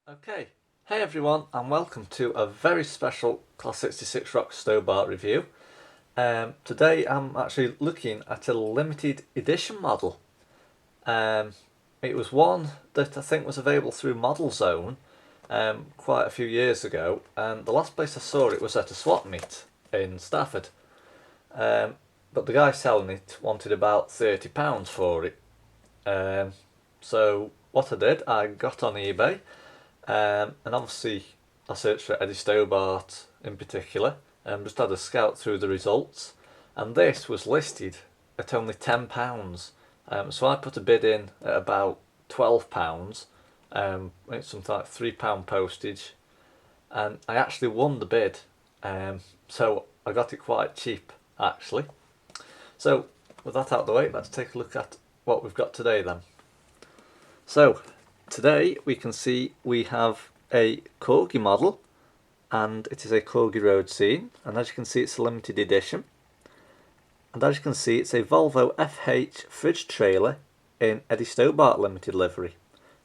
Okay, hey everyone and welcome to a very special Class 66 Rock Stobart review. Today I'm actually looking at a limited edition model. It was one that I think was available through Model Zone quite a few years ago, and the last place I saw it was at a swap meet in Stafford. But the guy selling it wanted about £30 for it. So what I did, I got on eBay. And obviously I searched for Eddie Stobart in particular and just had a scout through the results, and this was listed at only £10. So I put a bid in at about £12. It's something like £3 postage, and I actually won the bid. So I got it quite cheap actually. So with that out of the way, let's take a look at what we've got today then. So today we can see we have a Corgi model, and it is a Corgi Roadscene, and as you can see it's a limited edition, and as you can see it's a Volvo FH fridge trailer in Eddie Stobart Limited Livery,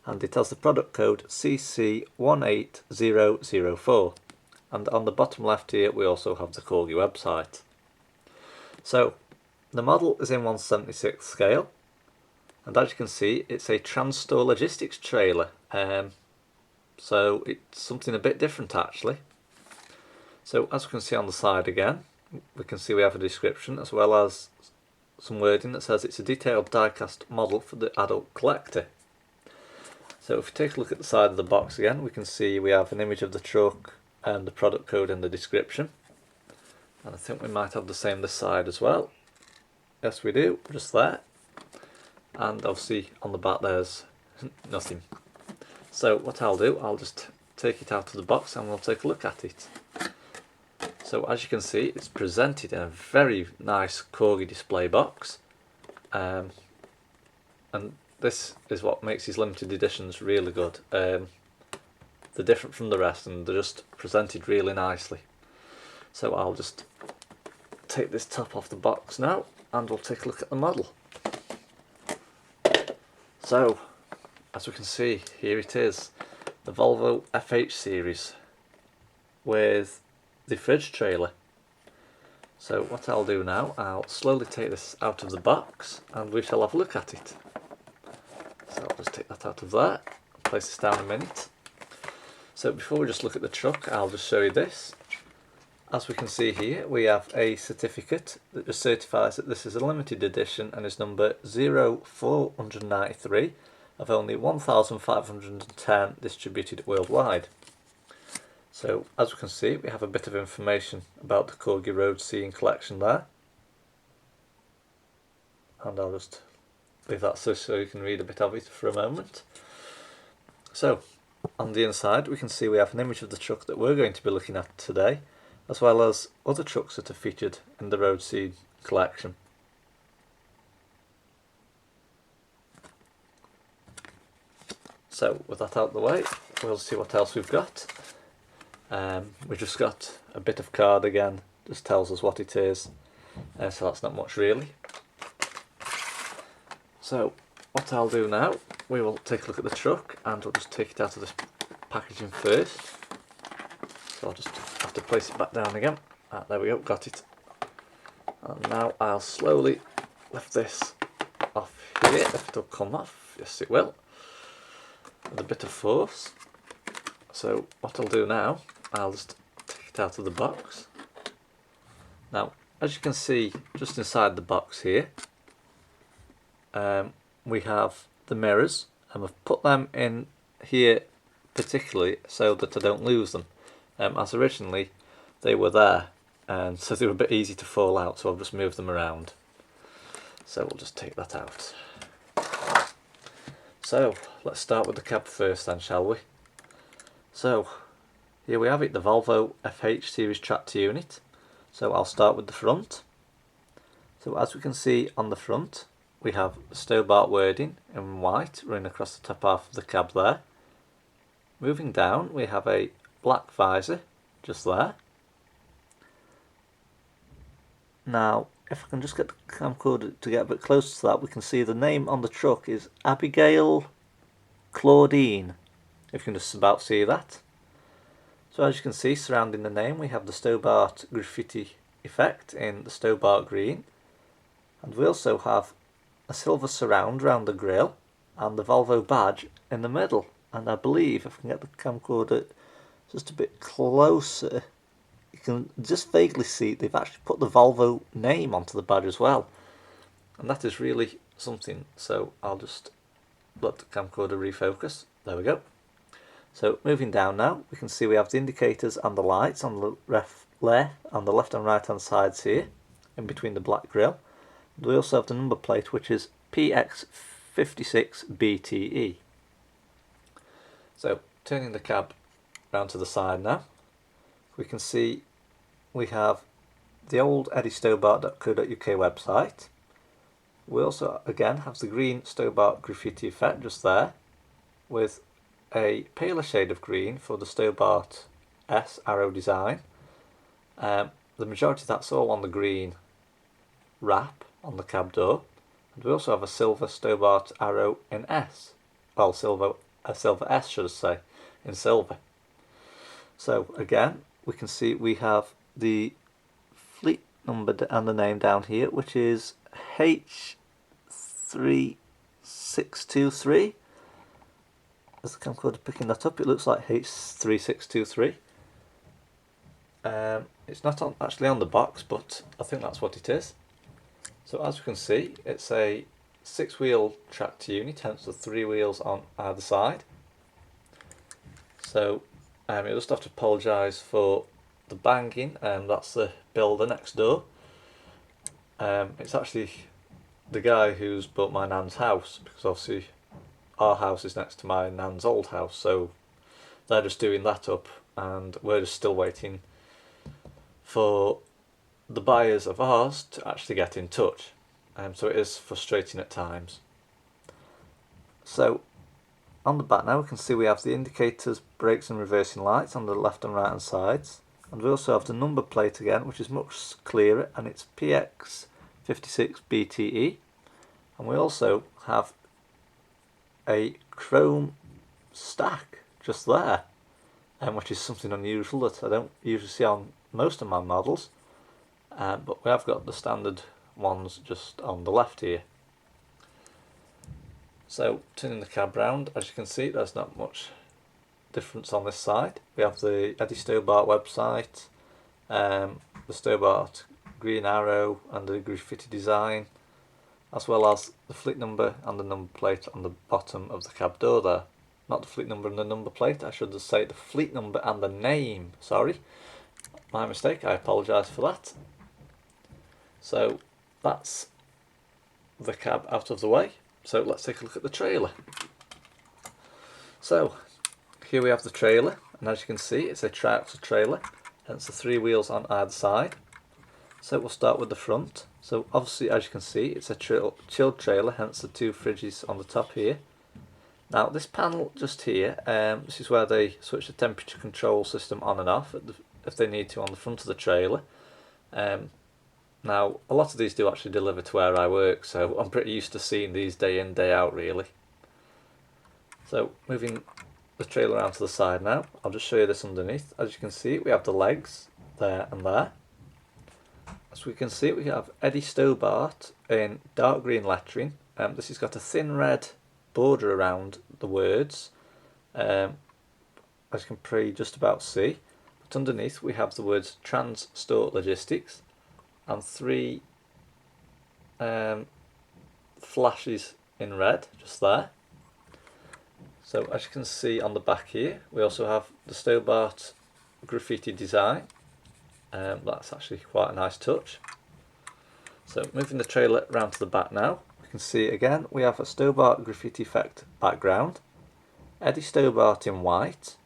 and it has the product code CC18004, and on the bottom left here we also have the Corgi website. So the model is in 1/76 scale, and as you can see it's a Transtore logistics trailer, so it's something a bit different actually. So as we can see on the side again, we can see we have a description as well as some wording that says it's a detailed diecast model for the adult collector. So if we take a look at the side of the box again, we can see we have an image of the truck and the product code in the description, and I think we might have the same this side as well. Yes we do, just there. And obviously on the back there's nothing. So what I'll do, I'll just take it out of the box and we'll take a look at it. So as you can see, it's presented in a very nice Corgi display box, and this is what makes these limited editions really good. They're different from the rest and they're just presented really nicely. So I'll just take this top off the box now and we'll take a look at the model. So, as we can see, here it is, the Volvo FH series with the fridge trailer. So what I'll do now, I'll slowly take this out of the box and we shall have a look at it. So I'll just take that out of there, place this down a minute. So before we just look at the truck, I'll just show you this. As we can see here, we have a certificate that just certifies that this is a limited edition and is number 0493 of only 1,510 distributed worldwide. So as we can see, we have a bit of information about the Corgi Roadscene collection there. And I'll just leave that so you can read a bit of it for a moment. So on the inside we can see we have an image of the truck that we're going to be looking at today, as well as other trucks that are featured in the Roadscene collection. So with that out of the way, we'll see what else we've got. We've just got a bit of card again, just tells us what it is, so that's not much really. So what I'll do now, we will take a look at the truck and we'll just take it out of this packaging first. So I'll just have to place it back down again. There we go, got it. And now I'll slowly lift this off here, if it'll come off. Yes it will, with a bit of force. So what I'll do now, I'll just take it out of the box. Now as you can see just inside the box here, we have the mirrors, and I've put them in here particularly so that I don't lose them, as originally they were there and so they were a bit easy to fall out, so I've just moved them around. So we'll just take that out. So let's start with the cab first then, shall we? So here we have it, the Volvo FH series tractor unit. So I'll start with the front. So as we can see on the front, we have Stobart wording in white running across the top half of the cab there. Moving down, we have a black visor just there. Now if I can just get the camcorder to get a bit closer to that, we can see the name on the truck is Abigail Claudine. if you can just about see that. So as you can see, surrounding the name we have the Stobart graffiti effect in the Stobart green, and we also have a silver surround around the grille and the Volvo badge in the middle. And I believe, if I can get the camcorder just a bit closer, you can just vaguely see they've actually put the Volvo name onto the badge as well, and that is really something. So I'll just let the camcorder refocus. There we go. So moving down now, we can see we have the indicators and the lights on the left and right hand sides here, in between the black grille. And we also have the number plate, which is PX56BTE. So turning the cab round to the side now, we can see we have the old eddystobart.co.uk website. We also again have the green Stobart graffiti effect just there, with a paler shade of green for the Stobart S arrow design. The majority of that's all on the green wrap on the cab door, and we also have a silver Stobart arrow in S. Well, a silver S should I say, in silver. So again, we can see we have the fleet number and the name down here, which is H3623. As the camcorder picking that up, it looks like H3623. It's not actually on the box, but I think that's what it is. So as you can see, it's a 6-wheel tracked unit, hence the 3 wheels on either side. So you'll just have to apologise for the banging, that's the builder next door. It's actually the guy who's built my nan's house, because obviously our house is next to my nan's old house, so they're just doing that up, and we're just still waiting for the buyers of ours to actually get in touch. So it is frustrating at times. So on the back now, we can see we have the indicators, brakes and reversing lights on the left and right hand sides, and we also have the number plate again, which is much clearer, and it's PX56BTE. And we also have a chrome stack just there, which is something unusual that I don't usually see on most of my models, but we have got the standard ones just on the left here. So turning the cab round, as you can see, there's not much difference on this side. We have the Eddie Stobart website, the Stobart green arrow and the graffiti design, as well as the fleet number and the number plate on the bottom of the cab door there. Not the fleet number and the number plate, I should just say the fleet number and the name, sorry. My mistake, I apologise for that. So that's the cab out of the way. So let's take a look at the trailer. So here we have the trailer, and as you can see, it's a tractor trailer, hence the 3 wheels on either side. So we'll start with the front. So obviously, as you can see, it's a chilled trailer, hence the 2 fridges on the top here. Now this panel just here, this is where they switch the temperature control system on and off if they need to on the front of the trailer. Now a lot of these do actually deliver to where I work, so I'm pretty used to seeing these day in day out really. So moving the trailer around to the side now, I'll just show you this underneath. As you can see, we have the legs there and there. As we can see, we have Eddie Stobart in dark green lettering. This has got a thin red border around the words, as you can probably just about see. But underneath we have the words Trans Store Logistics and 3 flashes in red just there. So as you can see on the back here, we also have the Stobart graffiti design. That's actually quite a nice touch. So moving the trailer round to the back now, we can see again we have a Stobart graffiti effect background, Eddie Stobart in white.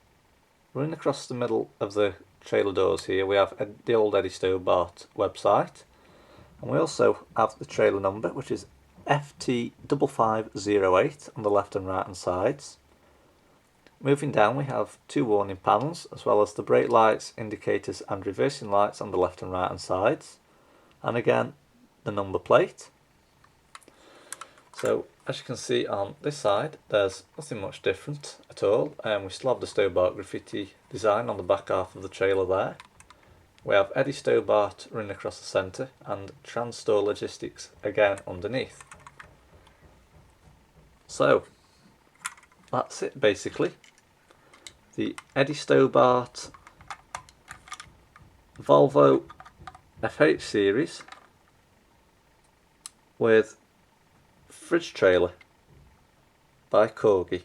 Running across the middle of the trailer doors here we have the old Eddie Stobart website, and we also have the trailer number, which is FT5508 on the left and right hand sides. Moving down we have 2 warning panels, as well as the brake lights, indicators and reversing lights on the left and right hand sides, and again the number plate. So As you can see on this side, there's nothing much different at all. We still have the Stobart graffiti design on the back half of the trailer there. We have Eddie Stobart running across the centre and Transtore Logistics again underneath. So that's it basically. The Eddie Stobart Volvo FH series with fridge trailer by Corgi.